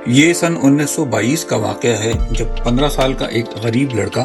یہ سن 1922 کا واقعہ ہے جب 15 سال کا ایک غریب لڑکا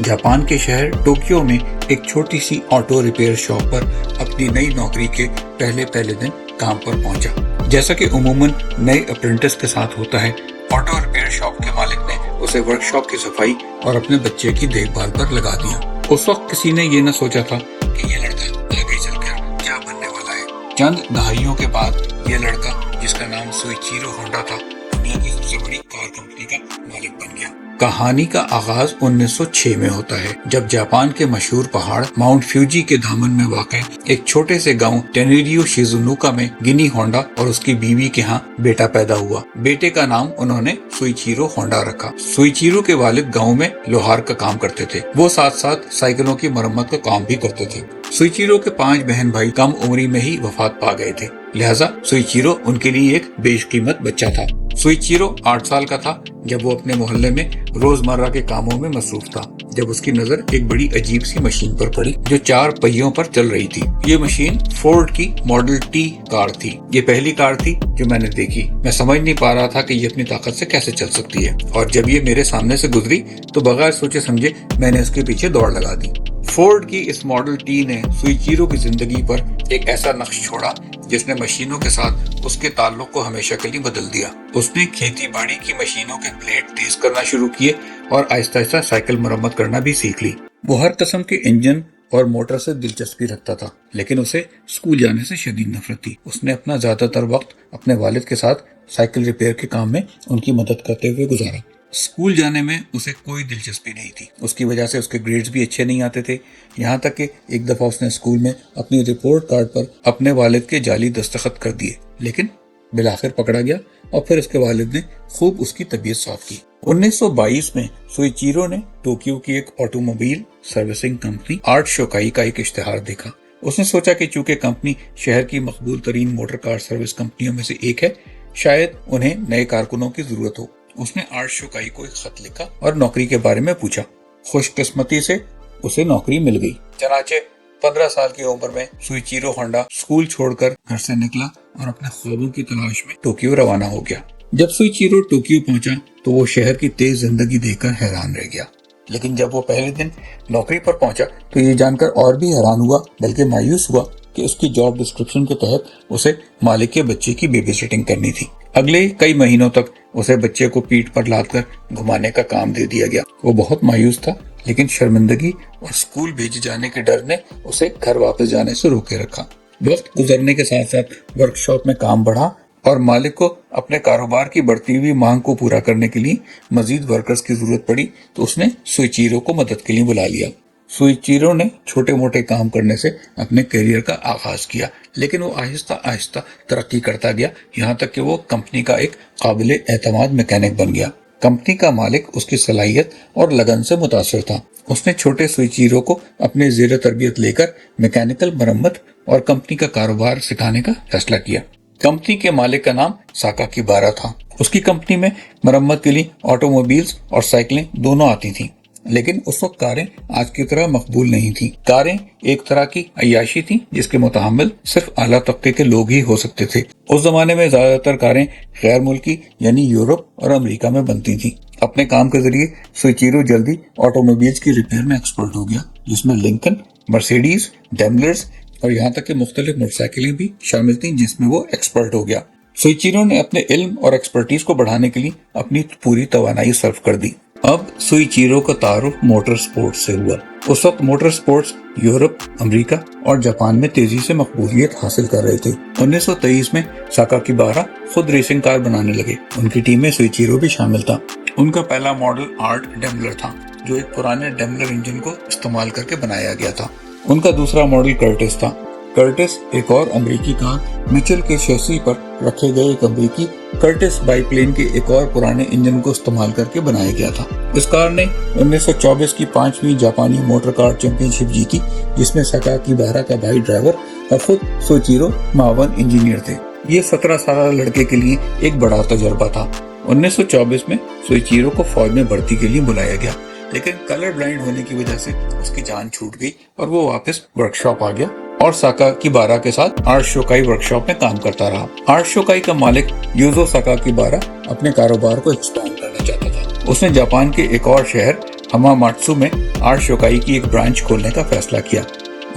جاپان کے شہر ٹوکیو میں ایک چھوٹی سی آٹو ریپیئر شاپ پر اپنی نئی نوکری کے پہلے دن کام پر پہنچا۔ جیسا کہ عموماً نئے اپرینٹس کے ساتھ ہوتا ہے، آٹو ریپیئر شاپ کے مالک نے اسے ورک شاپ کی صفائی اور اپنے بچے کی دیکھ بھال پر لگا دیا۔ اس وقت کسی نے یہ نہ سوچا تھا کہ یہ لڑکا آگے چل کر کیا بننے والا ہے۔ چند دہائیوں کے بعد یہ لڑکا، جس کا نام سوئچیرو ہونڈا تھا، دنیا کی سب سے بڑی کار کمپنی کا مالک بن گیا۔ کہانی کا آغاز 1906 میں ہوتا ہے، جب جاپان کے مشہور پہاڑ ماؤنٹ فیوجی کے دامن میں واقع ایک چھوٹے سے گاؤں ٹینیریو شیزونوکا میں گنی ہونڈا اور اس کی بیوی کے ہاں بیٹا پیدا ہوا۔ بیٹے کا نام انہوں نے سوئچیرو ہونڈا رکھا۔ سوئچیرو کے والد گاؤں میں لوہار کا کام کرتے تھے۔ وہ ساتھ سائیکلوں کی مرمت کا کام بھی کرتے تھے۔ سوئچیرو کے 5 بہن بھائی کم عمری میں ہی وفات پا گئے تھے، لہٰذا سوئچیرو ان کے لیے ایک بیش قیمت بچہ تھا۔ سوئچیرو 8 سال کا تھا جب وہ اپنے محلے میں روزمرہ کے کاموں میں مصروف تھا، جب اس کی نظر ایک بڑی عجیب سی مشین پر پڑی جو 4 پہیوں پر چل رہی تھی۔ یہ مشین فورڈ کی ماڈل ٹی کار تھی۔ یہ پہلی کار تھی جو میں نے دیکھی۔ میں سمجھ نہیں پا رہا تھا کہ یہ اپنی طاقت سے کیسے چل سکتی ہے، اور جب یہ میرے سامنے سے گزری تو بغیر سوچے سمجھے میں نے اس کے پیچھے دوڑ لگا دی۔ فورڈ کی اس ماڈل ٹی نے سوئچیرو کی زندگی پر ایک ایسا نقش چھوڑا جس نے مشینوں کے ساتھ اس کے تعلق کو ہمیشہ کے لیے بدل دیا۔ اس نے کھیتی باڑی کی مشینوں کے بلیڈ تیز کرنا شروع کیے اور آہستہ آہستہ سائیکل مرمت کرنا بھی سیکھ لی۔ وہ ہر قسم کے انجن اور موٹر سے دلچسپی رکھتا تھا، لیکن اسے اسکول جانے سے شدید نفرت تھی۔ اس نے اپنا زیادہ تر وقت اپنے والد کے ساتھ سائیکل ریپیئر کے کام میں ان کی مدد کرتے ہوئے گزارا۔ اسکول جانے میں اسے کوئی دلچسپی نہیں تھی۔ اس کی وجہ سے اس کے گریڈز بھی اچھے نہیں آتے تھے، یہاں تک کہ ایک دفعہ اس نے اسکول میں اپنی رپورٹ کارڈ پر اپنے والد کے جعلی دستخط کر دیے، لیکن بالآخر پکڑا گیا اور پھر اس کے والد نے خوب اس کی طبیعت صاف کی۔ 1922 میں سوئچیرو نے ٹوکیو کی ایک automobile servicing company Art Shokai کا ایک اشتہار دیکھا۔ اس نے سوچا کہ چونکہ کمپنی شہر کی مقبول ترین موٹر کار سروس کمپنیوں میں سے ایک ہے، شاید انہیں نئے کارکنوں کی ضرورت ہو۔ اس نے آرٹ شوکائی کو ایک خط لکھا اور نوکری کے بارے میں پوچھا۔ خوش قسمتی سے اسے نوکری مل گئی۔ چنانچہ 15 سال کی عمر میں سوئچیرو ہونڈا اسکول چھوڑ کر گھر سے نکلا اور اپنے خوابوں کی تلاش میں ٹوکیو روانہ ہو گیا۔ جب سوئچیرو ٹوکیو پہنچا تو وہ شہر کی تیز زندگی دیکھ کر حیران رہ گیا، لیکن جب وہ پہلے دن نوکری پر پہنچا تو یہ جان کر اور بھی حیران ہوا بلکہ مایوس ہوا کہ اس کی جاب ڈسکرپشن کے تحت اسے مالک کے بچے کی بیبی سٹنگ کرنی تھی۔ اگلے کئی مہینوں تک اسے بچے کو پیٹھ پر لاد کر گھمانے کا کام دے دیا گیا۔ وہ بہت مایوس تھا، لیکن شرمندگی اور اسکول بھیجے جانے کے ڈر نے اسے گھر واپس جانے سے روکے رکھا۔ وقت گزرنے کے ساتھ ساتھ ورک شاپ میں کام بڑھا اور مالک کو اپنے کاروبار کی بڑھتی ہوئی مانگ کو پورا کرنے کے لیے مزید ورکرز کی ضرورت پڑی تو اس نے سوئچیرو کو مدد کے لیے بلا لیا۔ سوئچیرو نے چھوٹے موٹے کام کرنے سے اپنے کیریئر کا آغاز کیا، لیکن وہ آہستہ آہستہ ترقی کرتا گیا، یہاں تک کہ وہ کمپنی کا ایک قابل اعتماد میکینک بن گیا۔ کمپنی کا مالک اس کی صلاحیت اور لگن سے متاثر تھا۔ اس نے چھوٹے سوئچیرو کو اپنے زیر تربیت لے کر میکینیکل مرمت اور کمپنی کا کاروبار سکھانے کا فیصلہ کیا۔ کمپنی کے مالک کا نام ساکاکیبارا تھا۔ اس کی کمپنی میں مرمت کے لیے آٹو موبائلز اور سائیکلیں دونوں آتی تھیں، لیکن اس وقت کاریں آج کی طرح مقبول نہیں تھیں۔ کاریں ایک طرح کی عیاشی تھیں جس کے متحمل صرف اعلیٰ طبقے کے لوگ ہی ہو سکتے تھے۔ اس زمانے میں زیادہ تر کاریں غیر ملکی یعنی یورپ اور امریکہ میں بنتی تھیں۔ اپنے کام کے ذریعے سوئچیرو جلدی آٹو موبائلز کی ریپیئر میں ایکسپرٹ ہو گیا، جس میں لنکن، مرسیڈیز، ڈیملرز اور یہاں تک کہ مختلف موٹر سائیکلیں بھی شامل تھیں جس میں وہ ایکسپرٹ ہو گیا۔ سوئچیرو نے اپنے علم اور ایکسپرٹیز کو بڑھانے کے لیے اپنی پوری توانائی صرف کر دی۔ اب سوئچیرو کا تعارف موٹر سپورٹس سے ہوا۔ اس وقت موٹر سپورٹس یورپ، امریکہ اور جاپان میں تیزی سے مقبولیت حاصل کر رہے تھے۔ 1923 میں ساکاکیبارا خود ریسنگ کار بنانے لگے۔ ان کی ٹیم میں سوئچیرو بھی شامل تھا۔ ان کا پہلا ماڈل آرٹ ڈیملر تھا، جو ایک پرانے ڈیملر انجن کو استعمال کر کے بنایا گیا تھا۔ ان کا دوسرا ماڈل کرٹس تھا۔ کرٹس ایک اور امریکی کار مچل کے شیسی پر رکھے گئے ایک امریکی کرٹس بائی پلین کے ایک اور پرانے انجن کو استعمال کر کے بنایا گیا تھا۔ اس کار نے 1924 کی 5ویں جاپانی موٹر کار چیمپئن شپ جیتی، جس میں ساکاکیبارا کا بھائی ڈرائیور اور خود سوئچیرو معاون انجینئر تھے۔ یہ 17 سالہ لڑکے کے لیے ایک بڑا تجربہ تھا۔ 1924 میں سوئچیرو کو فوج میں بھرتی کے لیے بلایا گیا، لیکن کلر بلائنڈ ہونے کی وجہ سے اس کی جان چھوٹ گئی اور وہ واپس ورک شاپ آ گیا اور ساکاکیبارا کے ساتھ آرٹ شوکائی ورکشاپ میں کام کرتا رہا۔ آرٹ شوکائی کا مالک یوزو ساکاکیبارا اپنے کاروبار کو ایکسپینڈ کرنا چاہتا تھا۔ اس نے جاپان کے ایک اور شہر ہماماتسو میں آرٹ شوکائی کی ایک برانچ کھولنے کا فیصلہ کیا۔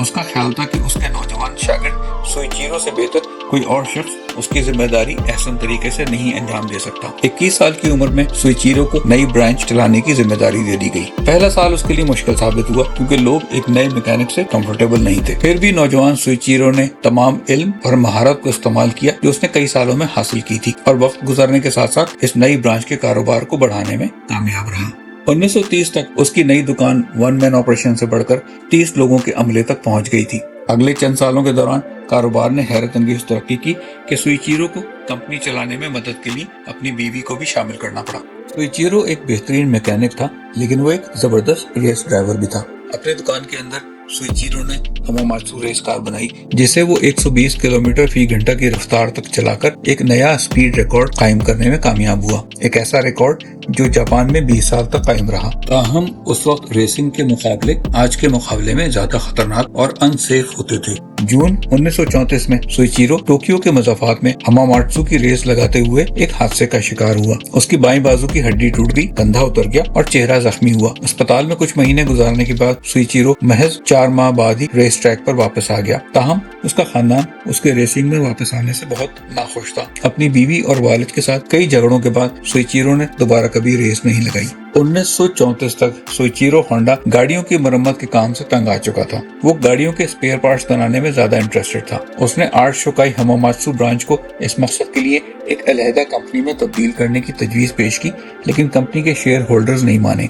اس کا خیال تھا کہ اس کے نوجوان شاگرد سوئیچیرو سے بہتر کوئی اور شخص اس کی ذمہ داری احسن طریقے سے نہیں انجام دے سکتا۔ 21 سال کی عمر میں سوئیچیرو کو نئی برانچ چلانے کی ذمہ داری دے دی گئی۔ پہلا سال اس کے لیے مشکل ثابت ہوا کیونکہ لوگ ایک نئے میکینک سے کمفرٹیبل نہیں تھے۔ پھر بھی نوجوان سوئیچیرو نے تمام علم اور مہارت کو استعمال کیا جو اس نے کئی سالوں میں حاصل کی تھی، اور وقت گزرنے کے ساتھ ساتھ اس نئی برانچ کے کاروبار کو بڑھانے میں کامیاب رہا۔ 1930 تک اس کی نئی دکان ون مین آپریشن سے بڑھ کر 30 لوگوں کے عملے تک پہنچ گئی تھی۔ اگلے چند سالوں کے دوران کاروبار نے حیرت انگیز ترقی کی کہ سوئیچیرو کو کمپنی چلانے میں مدد کے لیے اپنی بیوی کو بھی شامل کرنا پڑا۔ سوئیچیرو ایک بہترین میکینک تھا لیکن وہ ایک زبردست ریس ڈرائیور بھی تھا۔ اپنے دکان کے اندر سوئیچیرو نے ہماماتسو ریس کار بنائی جسے وہ 120 کلومیٹر فی گھنٹہ کی رفتار تک چلا کر ایک نیا اسپیڈ ریکارڈ قائم کرنے میں کامیاب ہوا، ایک ایسا ریکارڈ جو جاپان میں 20 سال تک قائم رہا۔ تاہم اس وقت ریسنگ کے مقابلے آج کے مقابلے میں زیادہ خطرناک اور ان سیف ہوتے تھے۔ جون 1934 میں سوئیچیرو ٹوکیو کے مضافات میں ہماماتسو کی ریس لگاتے ہوئے ایک حادثے کا شکار ہوا۔ اس کی بائیں بازو کی ہڈی ٹوٹ گئی، کندھا اتر گیا اور چہرہ زخمی ہوا۔ اسپتال میں کچھ مہینے گزارنے کے بعد سوئیچیرو محض 4 ماہ بعد ہی ریس ٹریک پر واپس آ گیا۔ تاہم اس کا خاندان اس کے ریسنگ میں واپس آنے سے بہت ناخوش تھا۔ اپنی بیوی اور والد کے ساتھ کئی جھگڑوں کے بعد سوئیچیرو نے دوبارہ کبھی ریس نہیں لگائی۔ 1934 تک سوئیچیرو ہونڈا گاڑیوں کی مرمت کے کام سے تنگ آ چکا تھا۔ وہ گاڑیوں کے اسپیئر پارٹس بنانے میں زیادہ انٹرسٹڈ تھا۔ اس نے آرٹ شوکائی ہماماتسو برانچ کو اس مقصد کے لیے ایک علیحدہ کمپنی میں تبدیل کرنے کی تجویز پیش کی، لیکن کمپنی کے شیئر ہولڈرز نہیں مانے۔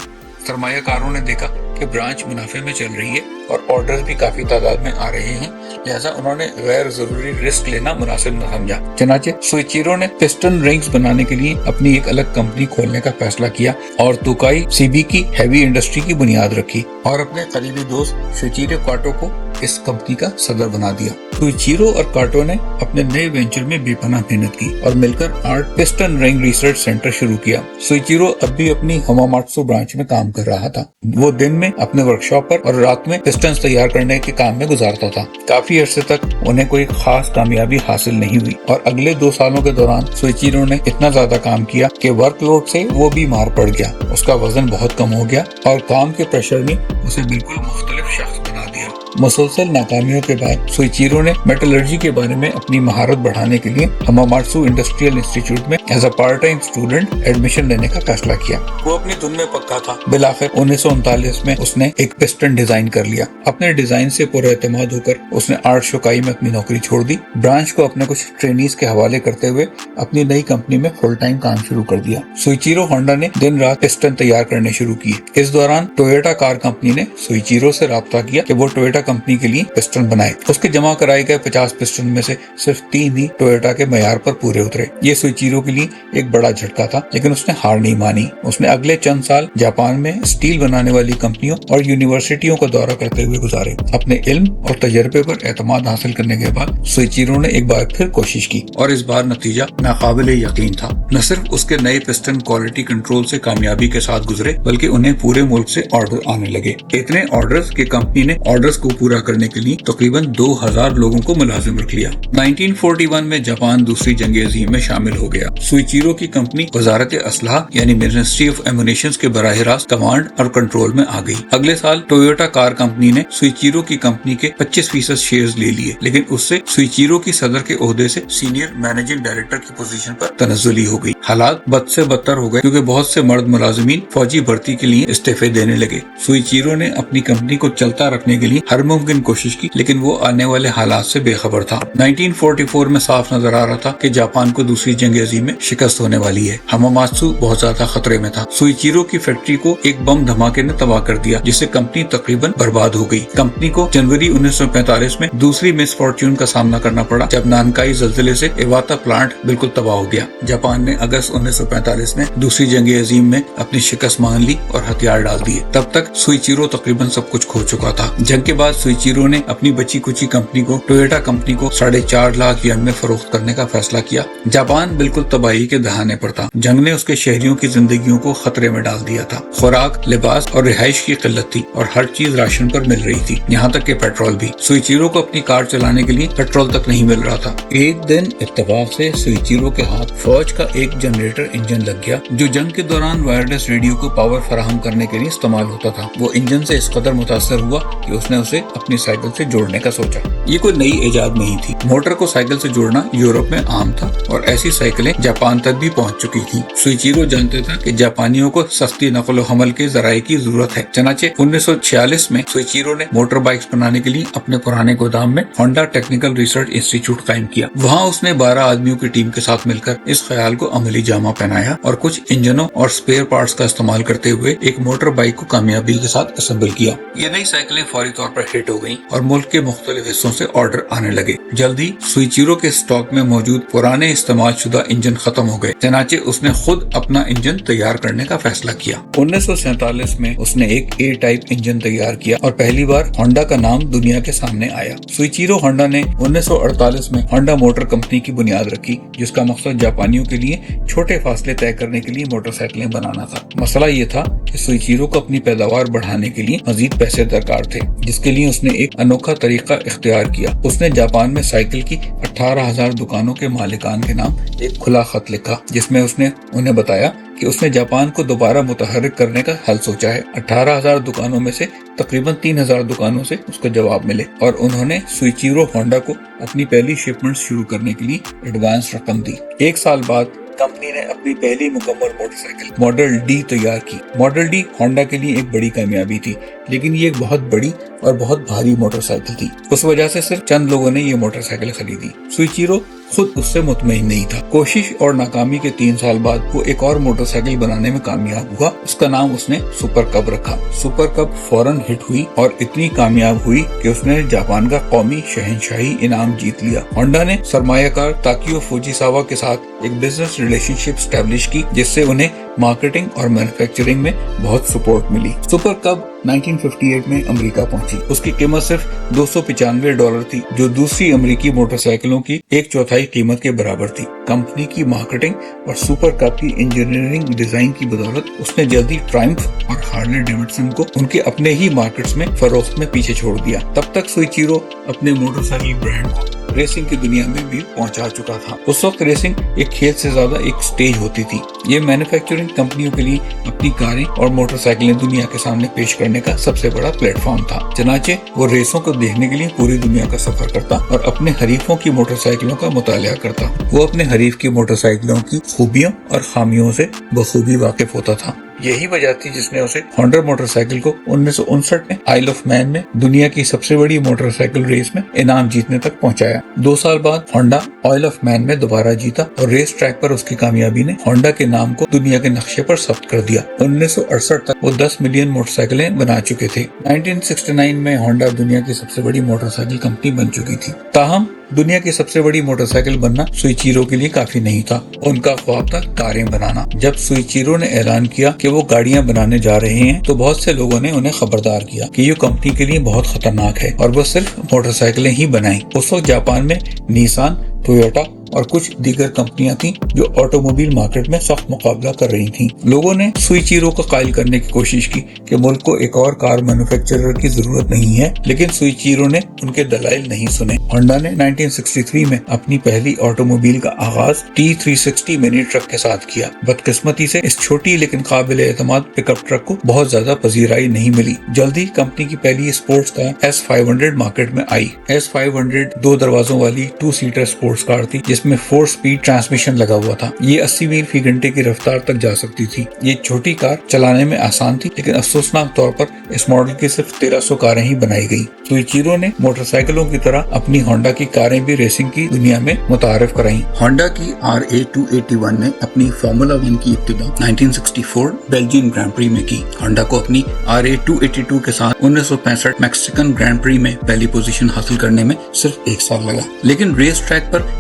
سرمایہ کاروں نے دیکھا کہ برانچ منافع میں چل رہی ہے اور آرڈرز بھی کافی تعداد میں آ رہے ہیں، لہٰذا انہوں نے غیر ضروری رسک لینا مناسب نہ سمجھا۔ چنانچہ سوئیچیرو نے پسٹن رنگز بنانے کے لیے اپنی ایک الگ کمپنی کھولنے کا فیصلہ کیا اور توکائی سیبی کی ہیوی انڈسٹری کی بنیاد رکھی اور اپنے قریبی دوست شوچیرو کاٹو کو اس کمپنی کا صدر بنا دیا۔ سوئیچیرو اور کاٹو نے اپنے نئے وینچر میں بے پناہ محنت کی اور مل کر آرٹ پسٹن رنگ ریسرچ سینٹر شروع کیا۔ سوئیچیرو اب بھی اپنی ہماماتسو برانچ میں کام کر رہا تھا۔ وہ دن میں اپنے ورکشاپ پر اور رات میں پسٹنز تیار کرنے کے کام میں گزارتا تھا۔ کافی عرصے تک انہیں کوئی خاص کامیابی حاصل نہیں ہوئی اور اگلے 2 سالوں کے دوران سوئیچیرو نے اتنا زیادہ کام کیا کہ ورک لوڈ سے وہ بیمار پڑ گیا۔ اس کا وزن بہت کم ہو گیا اور کام کے پریشر نے اسے بالکل مختلف شخص بنا دیا۔ مسلسل ناکامیوں کے بعد سوئیچیرو نے میٹلرجی کے بارے میں اپنی مہارت بڑھانے کے لیے ہماماتسو انڈسٹریل انسٹیٹیوٹ میں as a part time student admission لینے کا فیصلہ کیا۔ وہ اپنی دھن میں پکا تھا۔ بالآخر 1939 میں اس نے ایک پسٹن ڈیزائن کر لیا۔ اپنے ڈیزائن سے پر اعتماد ہو کر اس نے آرٹ شوکائی میں اپنی نوکری چھوڑ دی، برانچ کو اپنے کچھ ٹرینیز کے حوالے کرتے ہوئے اپنی نئی کمپنی میں فل ٹائم کام شروع کر دیا۔ سوئیچیرو ہونڈا نے دن رات پسٹن تیار کرنے شروع کیے۔ اس دوران ٹویوٹا کار کمپنی نے سوئیچیرو سے رابطہ کیا کہ وہ ٹویوٹا کمپنی کے لیے پسٹن بنائے۔ اس کے جمع کرائے گئے 50 پسٹن میں سے صرف 3 ہی ٹویوٹا کے معیار پر پورے اترے۔ یہ سوئیچیرو کے لیے ایک بڑا جھٹکا تھا، لیکن اس نے ہار نہیں مانی۔ اس نے اگلے چند سال جاپان میں اسٹیل بنانے والی کمپنیوں اور یونیورسٹیوں کا دورہ کرتے ہوئے گزارے۔ اپنے علم اور تجربے پر اعتماد حاصل کرنے کے بعد سوئیچیرو نے ایک بار پھر کوشش کی اور اس بار نتیجہ ناقابل یقین تھا۔ نہ صرف اس کے نئے پسٹن کوالٹی کنٹرول سے کامیابی کے ساتھ گزرے بلکہ انہیں پورے ملک سے آرڈر آنے لگے۔ اتنے آرڈرز کہ کمپنی نے آرڈرز کو پورا کرنے کے لیے تقریباً 2000 لوگوں کو ملازم رکھ لیا۔ 1941 میں جاپان دوسری جنگ عظیم میں شامل ہو گیا۔ سوئیچیرو کی کمپنی وزارت اسلحہ یعنی منسٹری آف ایمونیشنز کے براہ راست کمانڈ اور کنٹرول میں آ گئی۔ اگلے سال ٹویوٹا کار کمپنی نے سوئیچیرو کی کمپنی کے 25% شیئرز لے لیے، لیکن اس سے سوئیچیرو کی صدر کے عہدے سے سینئر مینیجنگ ڈائریکٹر کی پوزیشن پر تنزلی ہو گئی۔ حالات بد سے بدتر ہو گئے کیونکہ بہت سے مرد ملازمین فوجی بھرتی کے لیے استعفے دینے لگے۔ سوئیچیرو نے اپنی کمپنی کو چلتا رکھنے کے لیے ہر ممکن کوشش کی، لیکن وہ آنے والے حالات سے بے خبر تھا۔ 1944 میں صاف نظر آ رہا تھا کہ جاپان کو دوسری جنگ عظیم میں شکست ہونے والی ہے۔ ہماماتسو بہت زیادہ خطرے میں تھا۔ سوئیچیرو کی فیکٹری کو ایک بم دھماکے نے تباہ کر دیا جس سے کمپنی تقریباً برباد ہو گئی۔ کمپنی کو جنوری 1945 میں دوسری مس فارچون کا سامنا کرنا پڑا جب نانکائی زلزلے سے ایواتا پلانٹ بالکل تباہ ہو گیا۔ جاپان نے اگست 1945 میں دوسری جنگ عظیم میں اپنی شکست مان لی اور ہتھیار ڈال دیے۔ تب تک سوئچیرو تقریباً سب کچھ کھو چکا تھا۔ جنگ کے بعد سوئچیرو نے اپنی بچی کچی کمپنی کو ٹویوٹا کمپنی کو 4.5 لاکھ ین میں فروخت کرنے کا فیصلہ کیا۔ جاپان بالکل تباہی کے دہانے پر تھا۔ جنگ نے اس کے شہریوں کی زندگیوں کو خطرے میں ڈال دیا تھا۔ خوراک، لباس اور رہائش کی قلت تھی اور ہر چیز راشن پر مل رہی تھی، یہاں تک کہ پیٹرول بھی۔ سوئچیرو کو اپنی کار چلانے کے لیے پیٹرول تک نہیں مل رہا تھا۔ ایک دن اتفاق سے سوئچیرو کے ہاتھ فوج کا ایک جنریٹر انجن لگ گیا جو جنگ کے دوران وائرلیس ریڈیو کو پاور فراہم کرنے کے لیے استعمال ہوتا تھا۔ وہ انجن سے اس قدر متاثر ہوا کہ اس نے اسے اپنی سائیکل سے جوڑنے کا سوچا۔ یہ کوئی نئی ایجاد نہیں تھی، موٹر کو سائیکل سے جوڑنا یورپ میں عام تھا اور ایسی سائیکلیں جاپان تک بھی پہنچ چکی تھیں۔ سوئچیرو جانتا تھا کہ جاپانیوں کو سستی نقل و حمل کے ذرائع کی ضرورت ہے، چنانچہ 1946 میں سوئچیرو نے موٹر بائکس بنانے کے لیے اپنے پرانے گودام میں ہونڈا ٹیکنیکل ریسرچ انسٹی ٹیوٹ قائم کیا۔ وہاں اس نے 12 آدمیوں کی ٹیم کے ساتھ مل کر اس خیال کو عملی جامہ پہنایا اور کچھ انجنوں اور سپیئر پارٹس کا استعمال کرتے ہوئے ایک موٹر بائک کو کامیابی کے ساتھ اسمبل کیا۔ یہ نئی سائیکلیں فوری طور پر ہٹ ہو گئیں اور ملک کے مختلف حصوں سے آرڈر آنے لگے۔ جلدی سوئچیرو کے اسٹاک میں موجود پرانے استعمال شدہ انجن ختم ہو گئے، چنانچہ اس نے خود اپنا انجن تیار کرنے کا فیصلہ کیا۔ 1947 میں اس نے ایک اے ٹائپ انجن تیار کیا اور پہلی بار ہونڈا کا نام دنیا کے سامنے آیا۔ سوئچیرو ہونڈا نے 1948 میں ہونڈا موٹر کمپنی کی بنیاد رکھی، جس کا مقصد جاپانیوں کے لیے چھوٹے فاصلے طے کرنے کے لیے موٹر سائیکلیں بنانا تھا۔ مسئلہ یہ تھا کہ سوئچیرو کو اپنی پیداوار بڑھانے کے لیے مزید پیسے درکار تھے، جس کے لیے اس نے ایک انوکھا طریقہ اختیار کیا۔ اس نے جاپان میں سائیکل کی 18,000 دکانوں کے مالکان کے نام ایک کھلا خط لکھا، جس میں اس نے انہیں بتایا کہ اس نے جاپان کو دوبارہ متحرک کرنے کا حل سوچا ہے۔ 18,000 دکانوں میں سے تقریباً 3,000 دکانوں سے اس کو جواب ملے اور انہوں نے سوئچیرو ہونڈا کو اپنی پہلی شپمنٹ شروع کرنے کے لیے ایڈوانس رقم دی۔ 1 سال بعد کمپنی نے اپنی پہلی مکمل موٹر سائیکل ماڈل ڈی تیار کی۔ ماڈل ڈی ہونڈا کے لیے ایک بڑی کامیابی تھی، لیکن یہ ایک بہت بڑی اور بہت بھاری موٹر سائیکل تھی۔ اس وجہ سے صرف چند لوگوں نے یہ موٹر سائیکل خریدی۔ سوئچیرو خود اس سے مطمئن نہیں تھا۔ کوشش اور ناکامی کے 3 سال بعد وہ ایک اور موٹر سائیکل بنانے میں کامیاب ہوا۔ اس کا نام اس نے سپر کب رکھا۔ سپر کب فوراً ہٹ ہوئی اور اتنی کامیاب ہوئی کہ اس نے جاپان کا قومی شہنشاہی انعام جیت لیا۔ ہونڈا نے سرمایہ کار تاکیو فوجیساوا کے ساتھ ایک بزنس ریلیشن شپ اسٹیبلش کی، جس سے انہیں مارکیٹنگ اور مینوفیکچرنگ میں بہت سپورٹ ملی۔ سپر کب 1958 میں امریکہ پہنچی۔ اس کی قیمت صرف $295 تھی، جو دوسری امریکی موٹر سائیکلوں کی 1/4 قیمت کے برابر تھی۔ کمپنی کی مارکیٹنگ اور سپر کب کی انجینئرنگ ڈیزائن کی بدولت اس نے جلدی ٹرائمف اور ہارلے ڈیوڈسن کو ان کے اپنے ہی مارکیٹس میں فروخت میں پیچھے چھوڑ دیا۔ تب تک سوئچیرو اپنے موٹر سائیکل برانڈ کو ریسنگ کی دنیا میں بھی پہنچا چکا تھا۔ اس وقت ریسنگ ایک کھیل سے زیادہ ایک سٹیج ہوتی تھی۔ یہ مینوفیکچرنگ کمپنیوں کے لیے اپنی کاریں اور موٹر سائیکلیں دنیا کے سامنے پیش کرنے کا سب سے بڑا پلیٹ فارم تھا۔ چنانچہ وہ ریسوں کو دیکھنے کے لیے پوری دنیا کا سفر کرتا اور اپنے حریفوں کی موٹر سائیکلوں کا مطالعہ کرتا۔ وہ اپنے حریف کی موٹر سائیکلوں کی خوبیوں اور خامیوں سے بخوبی واقف ہوتا تھا۔ یہی وجہ تھی جس نے اسے ہونڈا موٹر سائیکل کو 1959 میں آئل آف مین میں دنیا کی سب سے بڑی موٹر سائیکل ریس میں انعام جیتنے تک پہنچایا۔ 2 سال بعد ہونڈا آئل آف مین میں دوبارہ جیتا اور ریس ٹریک پر اس کی کامیابی نے ہونڈا کے نام کو دنیا کے نقشے پر ثبت کر دیا۔ 1968 تک وہ 10 ملین موٹر سائیکلیں بنا چکے تھے۔ 1969 میں ہونڈا دنیا کی سب سے بڑی موٹر سائیکل کمپنی بن چکی تھی۔ تاہم دنیا کی سب سے بڑی موٹر سائیکل بننا سوئچیرو کے لیے کافی نہیں تھا۔ ان کا خواب تھا کاریں بنانا۔ جب سوئچیرو نے اعلان کیا کہ وہ گاڑیاں بنانے جا رہے ہیں تو بہت سے لوگوں نے انہیں خبردار کیا کہ یہ کمپنی کے لیے بہت خطرناک ہے اور وہ صرف موٹر سائیکلیں ہی بنائیں۔ اس وقت جاپان میں نیسان، ٹویوٹا اور کچھ دیگر کمپنیاں تھیں جو آٹوموبائل مارکیٹ میں سخت مقابلہ کر رہی تھیں۔ لوگوں نے سوئچیرو کو قائل کرنے کی کوشش کی کہ ملک کو ایک اور کار مینوفیکچرر کی ضرورت نہیں ہے، لیکن سوئچیرو نے ان کے دلائل نہیں سنے۔ ہونڈا نے 1963 میں اپنی پہلی آٹوموبائل کا آغاز T360 منی ٹرک کے ساتھ کیا۔ بدقسمتی سے اس چھوٹی لیکن قابل اعتماد پک اپ ٹرک کو بہت زیادہ پذیرائی نہیں ملی۔ جلدی کمپنی کی پہلی اسپورٹس کار S500 مارکیٹ میں آئی۔ S500 2 دروازوں والی 2 سیٹر اسپورٹس کار تھی جس میں 4 سپیڈ ٹرانسمیشن لگا ہوا تھا۔ یہ 80 میل فی گھنٹے کی رفتار تک جا سکتی تھی۔ یہ چھوٹی کار چلانے میں آسان تھی، لیکن افسوسناک طور پر اس ماڈل کی صرف 1300 کاریں ہی بنائی گئی۔ سوئچیرو نے موٹر سائیکلوں کی طرح اپنی ہونڈا کی کاریں بھی ریسنگ کی دنیا میں متعارف کرائیں۔ ہونڈا کی RA281 نے اپنی فارمولا 1 کی ابتدا 1964 بیلجین گرانڈ پری میں کی۔ ہونڈا کو اپنی RA282 کے ساتھ 1965 میکسیکن گرانڈ پری میں پہلی پوزیشن حاصل کرنے میں صرف 1 سال لگا، لیکن ریس ٹریک پر